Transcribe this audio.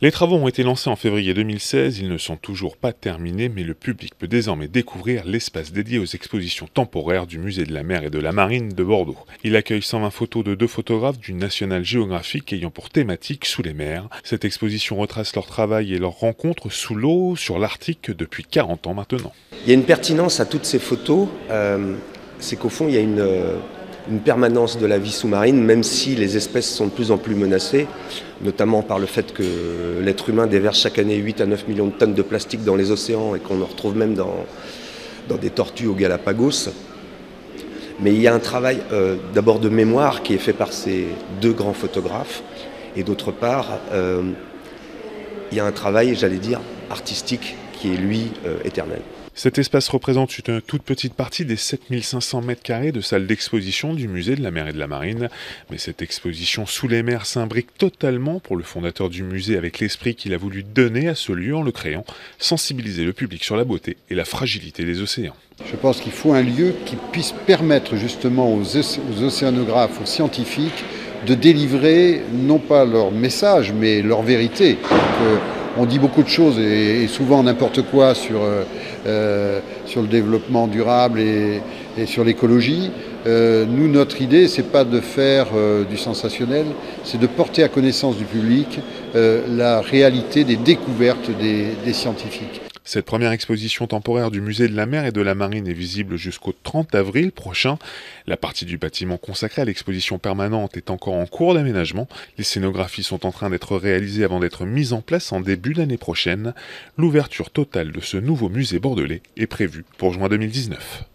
Les travaux ont été lancés en février 2016, ils ne sont toujours pas terminés, mais le public peut désormais découvrir l'espace dédié aux expositions temporaires du Musée de la Mer et de la Marine de Bordeaux. Il accueille 120 photos de 2 photographes du National Geographic ayant pour thématique Sous les mers. Cette exposition retrace leur travail et leurs rencontres sous l'eau sur l'Arctique depuis 40 ans maintenant. Il y a une pertinence à toutes ces photos, c'est qu'au fond il y a une permanence de la vie sous-marine, même si les espèces sont de plus en plus menacées, notamment par le fait que l'être humain déverse chaque année 8 à 9 millions de tonnes de plastique dans les océans et qu'on en retrouve même dans des tortues aux Galapagos. Mais il y a un travail d'abord de mémoire qui est fait par ces 2 grands photographes, et d'autre part, il y a un travail, j'allais dire, artistique qui est lui éternel. Cet espace représente une toute petite partie des 7500 m² de salle d'exposition du Musée de la Mer et de la Marine. Mais cette exposition Sous les mers s'imbrique totalement pour le fondateur du musée avec l'esprit qu'il a voulu donner à ce lieu en le créant, sensibiliser le public sur la beauté et la fragilité des océans. Je pense qu'il faut un lieu qui puisse permettre justement aux océanographes, aux scientifiques, de délivrer non pas leur message, mais leur vérité. Donc, on dit beaucoup de choses et souvent n'importe quoi sur le développement durable et sur l'écologie. Nous, notre idée, c'est pas de faire du sensationnel, c'est de porter à connaissance du public la réalité des découvertes des scientifiques. Cette première exposition temporaire du Musée de la Mer et de la Marine est visible jusqu'au 30 avril prochain. La partie du bâtiment consacrée à l'exposition permanente est encore en cours d'aménagement. Les scénographies sont en train d'être réalisées avant d'être mises en place en début d'année prochaine. L'ouverture totale de ce nouveau musée bordelais est prévue pour juin 2019.